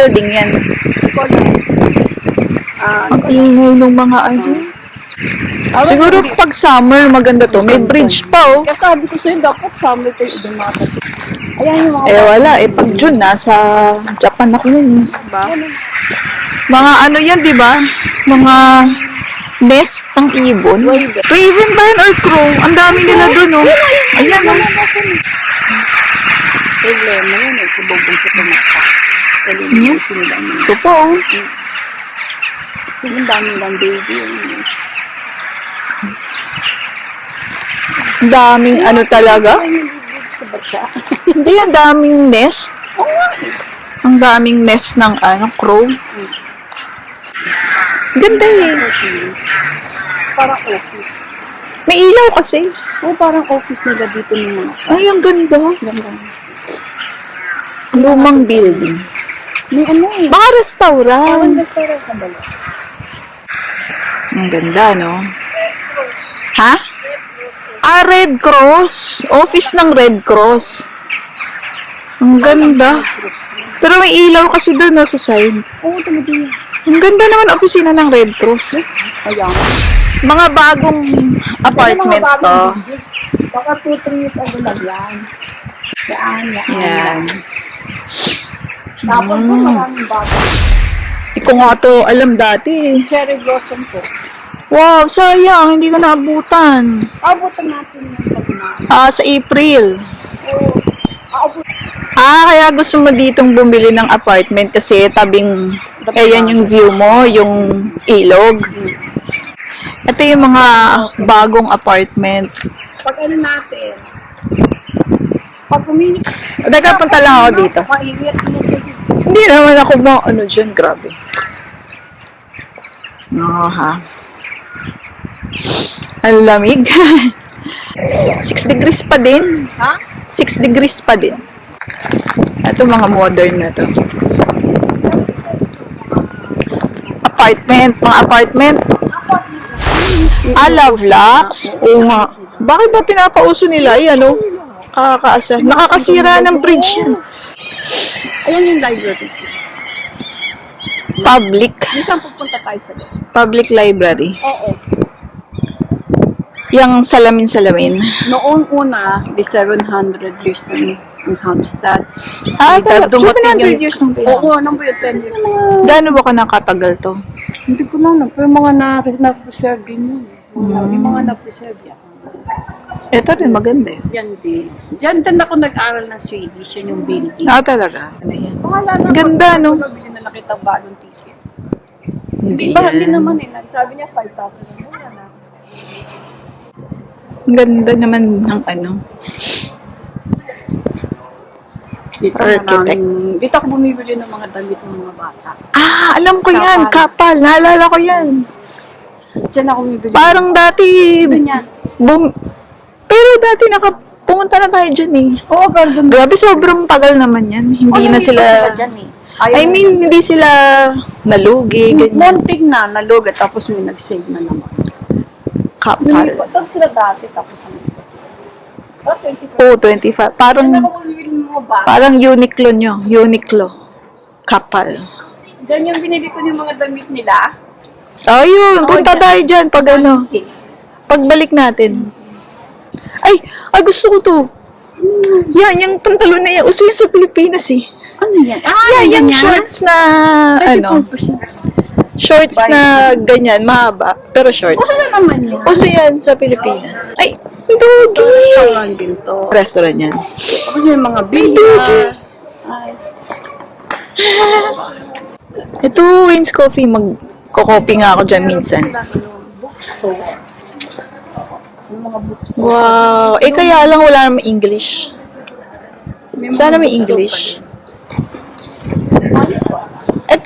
building yan? Ang Ano ingay ng mga ano. Siguro pag summer, maganda to. May bridge pa, oh. Kaya sabi ko sa'yo, dapat summer tayo dumagat. Ayan yung mga... Eh, wala. Eh, pag June, nasa Japan ako nun. Diba? Mga ano yan, di ba? Mga nest ng ibon. Raven ba yan or crow? Ang dami nila dun, oh. Ayan, oh. Problema yun eh. Subobong sa tumata. Hmm? Ito po, oh. Ang dami lang baby. Ang daming ano talaga. Ay, nalibig sa bata. Hindi, ang daming nest. Ang daming nest ng ano, crow. Ganda eh. Parang office. May ilaw kasi. Oo, parang office nila dito ng mga. Ay, ang ganda. Ganda. Lumang building. May ano eh. Baka restaurant. Ewan restaurant sa bala. Ang ganda, no? Ha? Ah, Red Cross. Office ng Red Cross. Ang ganda. Pero may ilaw kasi doon, no, sa side. Oo, talaga yun. Ang ganda naman opisina ng Red Cross. Ayan. Mga bagong apartment to. Baka 2-3 years ago lang yan. Yan. Yan. Tapos po maraming bago. Hindi ko nga to alam dati. Cherry blossom po. Wow, sayang. Hindi ko naabutan. Abutan natin yan sa Binay. Sa April. Oo. Abutan. Kaya gusto mo ditong bumili ng apartment kasi tabing, ayan yung view mo, yung ilog. Ito yung mga bagong apartment. Pag ano natin, pag kumini, Teka, punta lang ako dito. mainit mo dito. Hindi naman ako ano dyan, grabe. Ha? Ang lamig. 6 degrees pa din. Ha? 6 degrees pa din. Ito mga modern na to. Mga apartment. Love locks. Oo nga. Bakit ba pinapauso nila? Ayan, oh. Kakakaasa. Nakakasira ng bridge yan. Ayan yung library. Public. Minsan pupunta tayo sa doon. Public library. Oo. Yung salamin-salamin. Noong una, the 700 years ng Hamstad. Talaga. Dumating 700 years ng Oo, nang ba yung 10 years? Gaano ba ka nakatagal to? Hindi ko lang, pero mga na-preserve din yun. Yung mga na-preserve yan. Ito rin, maganda eh. Yan din. Yan din ako nag-aral ng Swedish, yun yung building. Talaga. Ano yan? Wala na. Ganda, no? Bili na nakita bagong ticket. Hindi Ba, hindi yan. naman eh. Sabi niya 5,000 na. Wala na. Ang ganda naman ng ano. Dito Architect. dito ako bumibili ng mga damit ng mga bata. Alam ko yan. Kapal. Naalala ko yan. Diyan ako bumibili. Parang dati, Doon yan. pero dati pumunta na tayo dyan eh. Oo, pero doon. Grabe, sobrang tagal naman yan. Hindi na sila, dyan eh. I mean, hindi sila nalugi, ganyan. Munting na, nalog at tapos may nag-save na naman. Kapal. Lumipat doon sila dati tapos ang lipat sila. Oh, 25. Oo, 25. Parang, Diyan ako bumibili ng mga bata. parang Uniqlo nyo. Uniqlo. Kapal. Diyan yung binili ko yung mga damit nila. Ayun, punta dyan. tayo dyan pag ano, pagbalik natin. Ay, gusto ko to. Yan, yung pantalon na yan. Uso yan sa Pilipinas eh. Ano yan? Yung shorts na, ano, 34%. shorts na ganyan, mahaba, pero shorts. Ano na naman yan? Uso yan sa Pilipinas. Ay, dugi! Restaurant din to. Restaurant yan. Tapos may mga bilya. Ay. Ito, Wayne's Coffee, magko-coffee nga ako dyan minsan. Bookstore. Yung mga bookstore. Wow! Kaya lang wala namang English. Sana may English.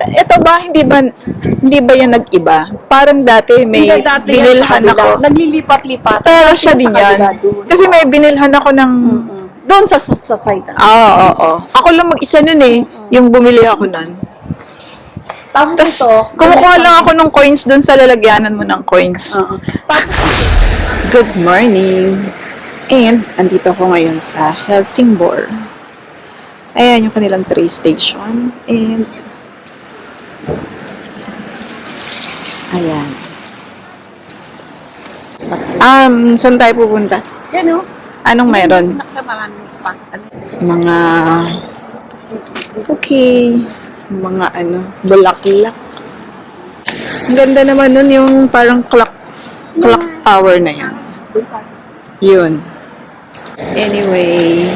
Ito ba, hindi ba yan nag-iba? Parang dati may binilhan ako. Naglilipat-lipat. Pero siya din yan. Kasi may binilhan ako ng... Doon sa site. Oo. Ako lang mag-isa nun eh. Yung bumili ako nun. Tapos Tapos, ito, kumukuha lang ako ng coins dun sa lalagyanan mo ng coins. Tapos Good morning! And, andito ako ngayon sa Helsingborg. Ayan yung kanilang train station. And, Ayan. Saan tayo pupunta? Yan o. Anong meron? Maraming spot. Mga okay, mga bulaklak. Ang ganda naman nun yung parang clock tower na yan. Yun. Anyway,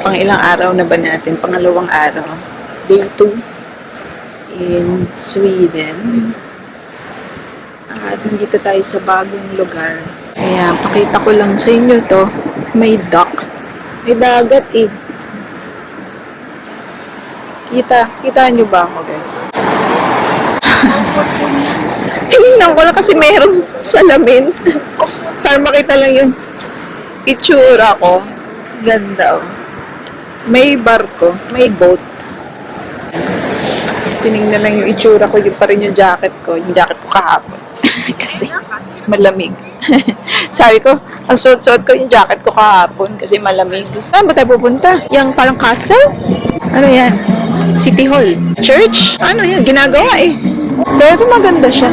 pang ilang araw na ba natin? Pangalawang araw. Day 2 in Sweden. At nandito tayo sa bagong lugar. Kaya pakita ko lang sa inyo to. May dock. May dagat eh. Kita nyo ba ako, guys? Tingnan ko lang kasi meron salamin. Para makita lang yung itsura ko. Ganda oh. May barko, may boat. Tinignan lang yung itsura ko, yung pa rin yung jacket ko. Yung jacket ko kahapon. Kasi malamig. Sabi ko, ang suot-suot ko yung jacket ko kahapon kasi malamig. Saan ba tayo pupunta? Yung parang castle? Ano yan? City Hall? Church? Ano yan? Ginagawa eh. Pero maganda siya.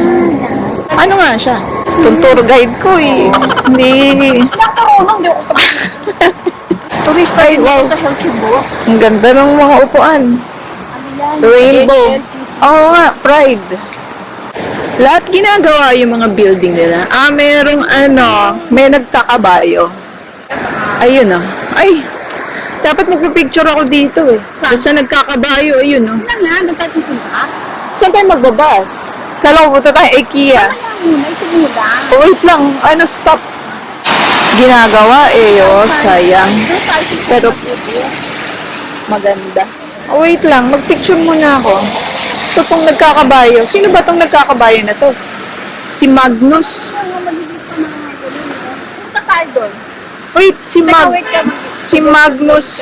Ano nga siya? Itong tour guide ko eh. Hindi. Nakarunong, di ako turista Ay, wow. sa Helsingborg. Ang ganda ng mga upuan. Rainbow. Oo nga, Pride. Lahat ginagawa yung mga building nila. Merong may nagkakabayo. Ayun Ay, dapat magpipicture ako dito eh. Basta nagkakabayo, ayun Ano nga, nagkatipunta? Saan tayo magbabas? Kala ko punta tayo IKEA. May sigura. Oh, wait lang, stop. Ginagawa sayang. Pero maganda. Oh, wait lang, magpicture muna ako. Ito pong nagkakabayo. Sino ba tong nagkakabayo na to? Si Magnus. Punta tayo doon. Wait, Wait ka. si Magnus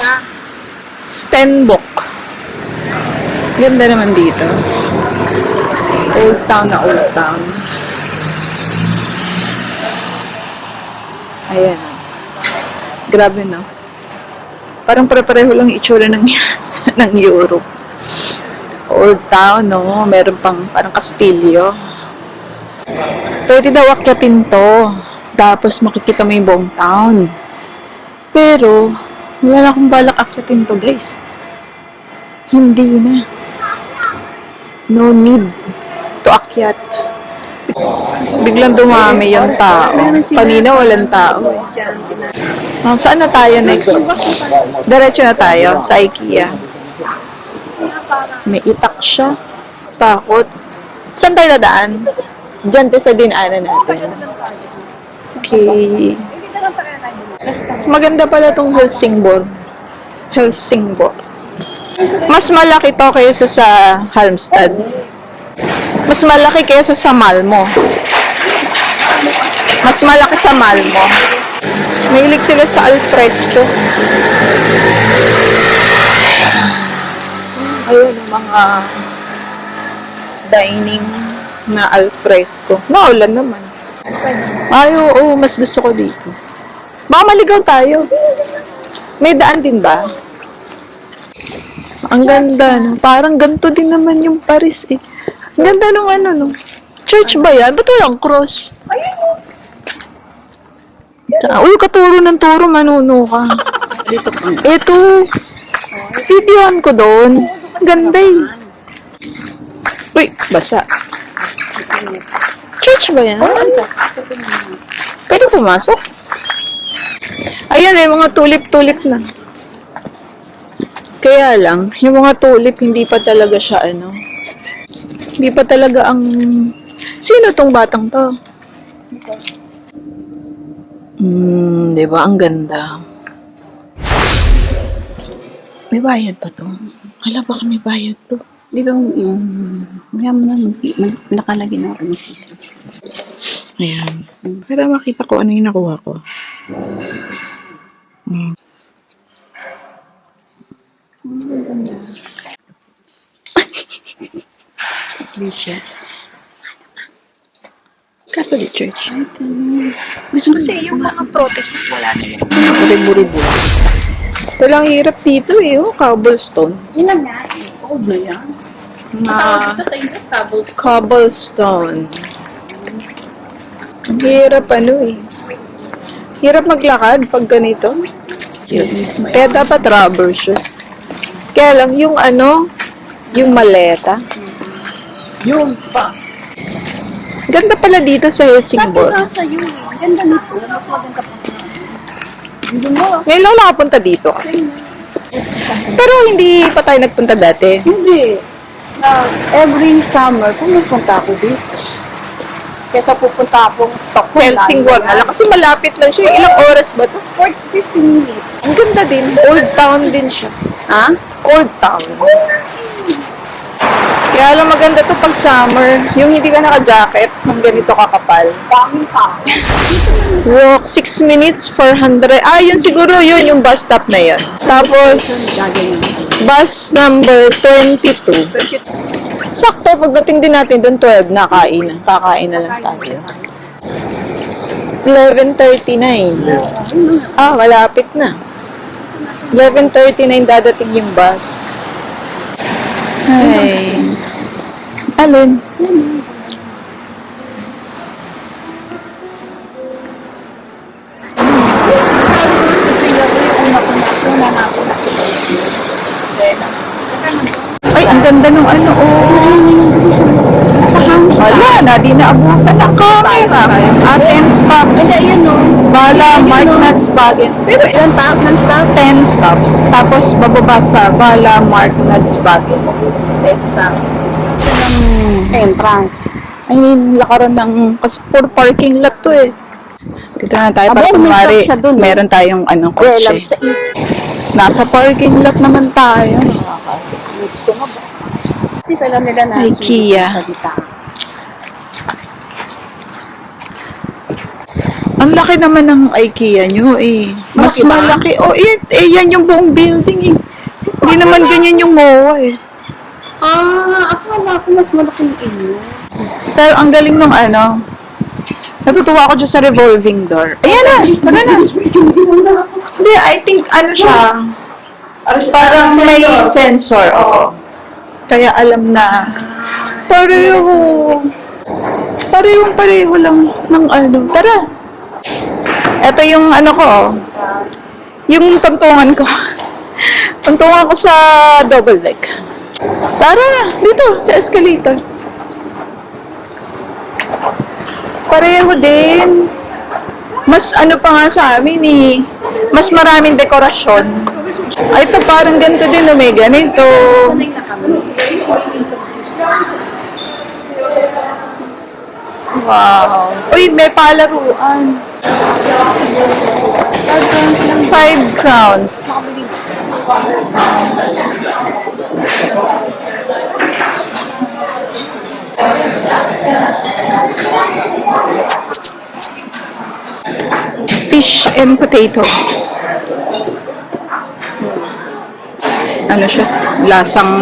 Stenbock. Ganda naman dito. Old town na old town. Ayan. Grabe no. Parang pare-pareho lang itsura ng ng Europe. Old town, no? Meron pang parang kastilyo. Pwede daw akyatin to. Tapos makikita mo yung buong town. Pero, wala akong balak akyatin to, guys. Hindi na. No need to akyat. Biglang dumami yung tao. Kanina walang tao. Saan na tayo next? Diretso na tayo sa IKEA. May itak siya. Takot. Saan tayo dadaan? Diyan tayo sa dinaanan natin. Okay. Maganda pala tong Helsingborg. Mas malaki to kaysa sa Halmstad. Mas malaki kaysa sa Malmo. Mas malaki sa Malmo. Mahilig sila sa alfresco. Ayun, mga dining na alfresco. Naulan naman. Ay, oo, mas gusto ko dito. Baka maligaw tayo. May daan din ba? Ang ganda, no? Parang ganito din naman yung Paris, eh. Ang ganda nung no? Church ba yan? Ba't walang cross? Uy, katuro ng turo, manuno ka. Ito. Videoan ko doon. Ganda eh. Uy, basa. Church ba yan? Pwede pumasok? Ayan eh, mga tulip-tulip na. Kaya lang, yung mga tulip, hindi pa talaga siya, hindi pa talaga ang... Sino tong batang to? Diba? Ang ganda. May bayad pa to. Hala, baka may bayad to. Di ba maya mo na nakalagay na ako. Ayan. Para makita ko ano yung nakuha ko. Catholic Church. Gusto Kasi yung mga protest wala na yun. Ribu-ribu. Ito lang hirap dito eh. Cobblestone. Yun na nga. Old na yan. Tawag dito sa English, tables. Cobblestone. Hirap Hirap maglakad pag ganito. Yes. Kaya dapat rubber shoes. Kaya lang, yung maleta. Yun pa. Ganda pala dito sa Sabi Helsingborg. nga sa'yo eh. Ganda nito. Mas maganda pa. Hindi mo. Ngayon lang nakapunta dito kasi. Pero hindi pa tayo nagpunta dati. Hindi. Every summer, pumupunta ako dito. Kesa pupunta akong Stockholm. Helsingborg na lang. Kasi malapit lang siya. Ilang oras ba to? 15 minutes. Ang ganda din. Old town din siya. Ha? Old town. Kaya lang maganda to pag summer. Yung hindi ka naka-jacket, ng ganito kakapal. Daming tao. Walk 6 minutes, 400. Yun siguro yun, yung bus stop na yun. Tapos, bus number 22. Sakto, pagdating din natin doon, 12 na kain. Kakain na lang tayo. 11:39. Malapit na. 11:39 dadating yung bus. Ay. Alin? Ay, ang ganda nung Wala na, di naabutan ng camera. 10 stops. Bala, Marknadsbagen. Pero ilan stop? 10 stops. Tapos bababa sa Bala, Marknadsbagen. 10 stops. Entrance. I mean, lakaran ng, kasi for parking lot to eh. Dito na tayo para May kumari, shop siya dun, eh. meron tayong kotse. Sa Nasa parking lot naman tayo. Please, alam nila na IKEA. salita. Ang laki naman ng IKEA nyo eh. Mas Malaki ba? malaki. Yan yung buong building eh. Hindi naman ganyan yung MOA eh. Akala ko mas malaki yung inyo. Pero ang galing nung natutuwa ako dyan sa revolving door. Ayan na! Tara na! Hindi, I think siya. Parang may sensor. Oo. Kaya alam na. Pareho lang ng Tara! Ito yung ko. Yung tuntungan ko. Tuntungan ko sa double deck. Tara na! Dito, sa escalator. Pareho din. Mas pa nga sa amin eh. Mas maraming dekorasyon. Ito parang ganito din, may ganito. Wow. Uy, may palaruan. 5 crowns. Fish and potato. Siya? Lasang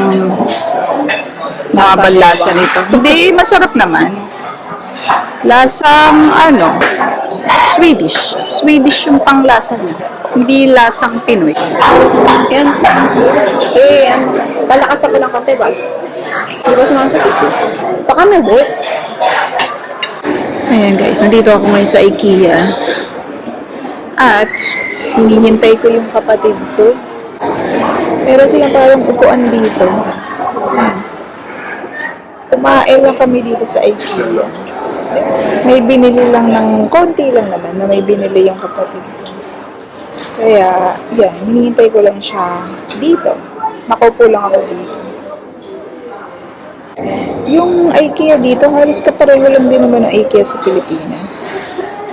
lasa nito. Hindi, masarap naman. Lasang Swedish. Swedish yung panglasa niya. Hindi lasang Pinoy. Yan. Palakas ako ng kape ba? Hindi ba sumasakit? Baka may buhok. Ayan guys, nandito ako ngayon sa IKEA. At hinihintay ko yung kapatid ko. Pero silang parang upuan dito. Kumain lang kami dito sa IKEA. May binili lang ng konti lang naman na may binili yung kapatid ko. Kaya, yan, hinihintay ko lang siya dito. Nakaupo lang ako dito. Yung IKEA dito, halos kapareho lang din naman ng IKEA sa Pilipinas.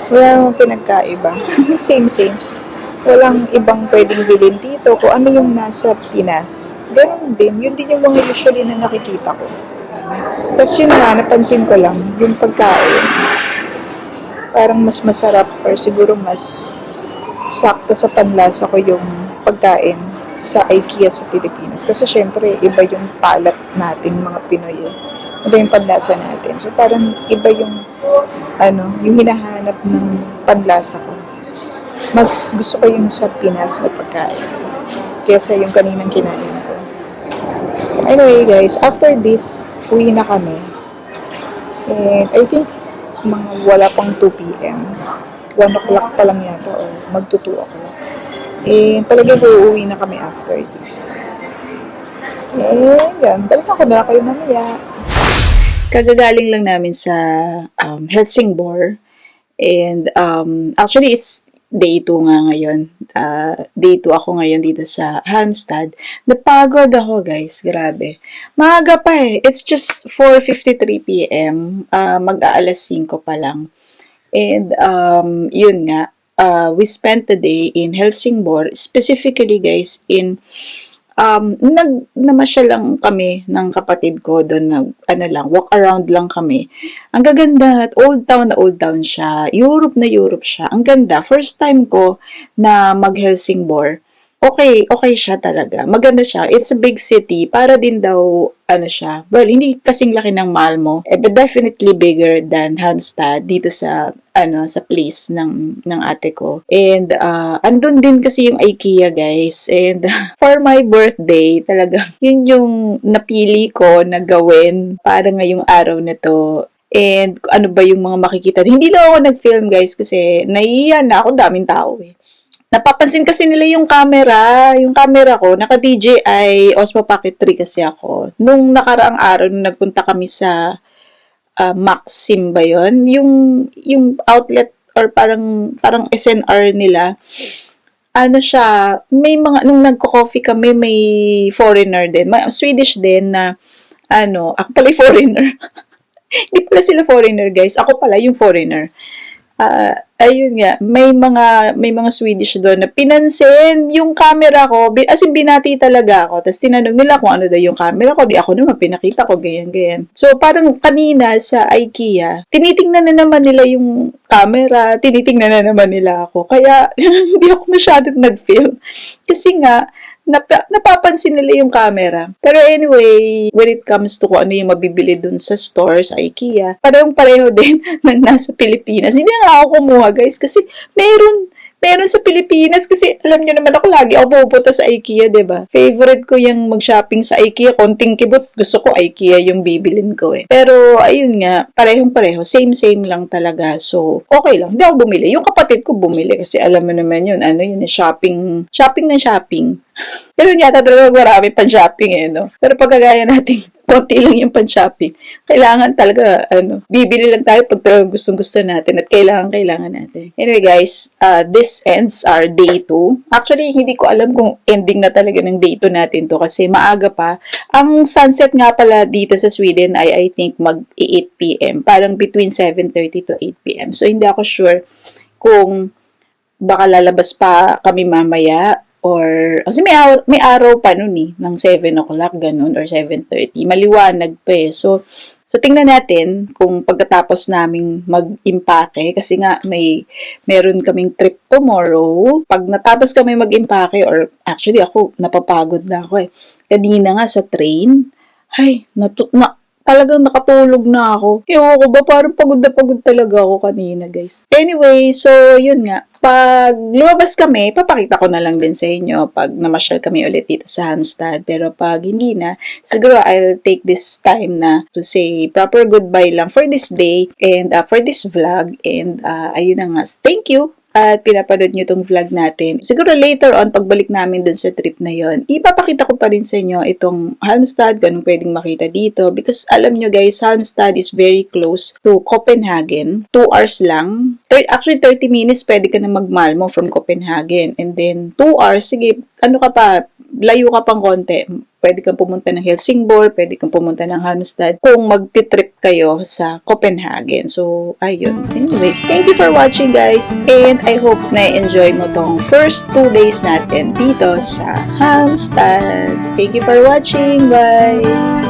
Wala namang pinagkaiba. Same. Walang ibang pwedeng bilhin dito kung ano yung nasa Pinas. Ganun din. Yun din yung mga usually na nakikita ko. Tapos yun nga, napansin ko lang, yung pagkain. Parang mas masarap or siguro mas sakto sa panlasa ko yung pagkain sa IKEA sa Pilipinas. Kasi syempre, iba yung palat natin mga Pinoy. Iba yung panlasa natin. So parang iba yung yung hinahanap ng panlasa ko. Mas gusto ko yung sa Pinas na pagkain kaysa yung kaninang kinain ko. Anyway guys, after this, uwi na kami. And I think mga wala pang 2 p.m. 1 o'clock pa lang yata or magto 2 o'clock. Eh, talagang uuwi na kami after this. Eh, yan. Balikan ko na lang kayo mamaya. Kagagaling lang namin sa Helsingborg. And actually, it's day 2 nga ngayon. Day 2 ako ngayon dito sa Halmstad. Napagod ako, guys. Grabe. Maaga pa eh. It's just 4:53 p.m. Mag-aalas 5 pa lang. And yun nga. We spent the day in Helsingborg. Specifically, guys, in namasyal lang kami ng kapatid ko doon, walk around lang kami. Ang gaganda, at old town siya. Europe siya. Ang ganda. First time ko na mag-Helsingborg. Okay siya talaga. Maganda siya. It's a big city. Para din daw, siya. Well, hindi kasing laki ng Malmö. But definitely bigger than Halmstad dito sa, sa place ng ate ko. And, andun din kasi yung IKEA, guys. And, for my birthday, talaga, yun yung napili ko na gawin para ngayong araw na to. And, ano ba yung mga makikita. Hindi lang ako nag-film, guys, kasi naiiyan na ako, daming tao eh. Napapansin kasi nila yung camera ko, naka-DJI Osmo Pocket 3 kasi ako. Nung nakaraang araw, nung nagpunta kami sa Maxim ba yun? Yung outlet or parang SNR nila, siya, may mga, nung nagko-coffee kami, may foreigner din, may Swedish din na, ako pala yung foreigner. Hindi pala sila foreigner, guys. Ako pala yung foreigner. Ayun nga, may mga Swedish doon na pinansin yung camera ko, as in binati talaga ako, tapos tinanong nila kung ano daw yung camera ko, di ako naman pinakita ko, ganyan. So, parang kanina sa IKEA, tinitingnan na naman nila yung camera, tinitingnan na naman nila ako, kaya hindi ako masyadong nag-film. Kasi nga, napapansin nila yung camera. Pero anyway, when it comes to kung ano yung mabibili dun sa stores, sa IKEA, pareho din ng nasa Pilipinas. Hindi nga ako kumuha, guys, kasi meron sa Pilipinas, kasi alam nyo naman ako, lagi ako pupunta sa IKEA, diba? Favorite ko yung mag-shopping sa IKEA, konting kibot, gusto ko IKEA yung bibilin ko eh. Pero, ayun nga, parehong-pareho, same lang talaga, so, okay lang, hindi ako bumili. Yung kapatid ko bumili, kasi alam mo naman yun, shopping ng shopping. Pero yata talaga marami pang shopping eh, no? Pero pagkagaya natin, konti lang yung pan-shopping. Kailangan talaga, bibili lang tayo pag talaga gustong-gusto natin at kailangan natin. Anyway guys, this ends our day 2. Actually, hindi ko alam kung ending na talaga ng day 2 natin to kasi maaga pa. Ang sunset nga pala dito sa Sweden ay I think mag-8 p.m. Parang between 7:30 to 8 p.m. So, hindi ako sure kung baka lalabas pa kami mamaya. Or, kasi may araw pa nun eh, ng 7 o'clock, ganun, or 7:30. Maliwanag pa eh. So tingnan natin kung pagkatapos naming mag-impake, kasi nga meron kaming trip tomorrow. Pag natapos kami mag-impake, or actually ako, napapagod na ako eh. Kanina nga sa train, talagang nakatulog na ako. Ewan ko ba, parang pagod na pagod talaga ako kanina, guys. Anyway, so, yun nga. Pag lumabas kami, papakita ko na lang din sa inyo pag namasyal kami ulit dito sa Halmstad. Pero pag hindi na, siguro I'll take this time na to say proper goodbye lang for this day and for this vlog. And ayun na nga. Thank you! At pinapanood nyo itong vlog natin. Siguro later on, pagbalik namin dun sa trip na yon, ipapakita ko pa rin sa inyo itong Halmstad, ganun pwedeng makita dito. Because alam nyo guys, Halmstad is very close to Copenhagen. 2 hours lang. Actually, 30 minutes pwede ka na mag-Malmö from Copenhagen. And then, 2 hours, sige, layo ka pang konti. Pwede kang pumunta ng Helsingborg, pwede kang pumunta ng Halmstad kung magti-trip kayo sa Copenhagen. So, ayun. Anyway, thank you for watching guys. And I hope na enjoy mo tong first 2 days natin dito sa Halmstad. Thank you for watching. Bye!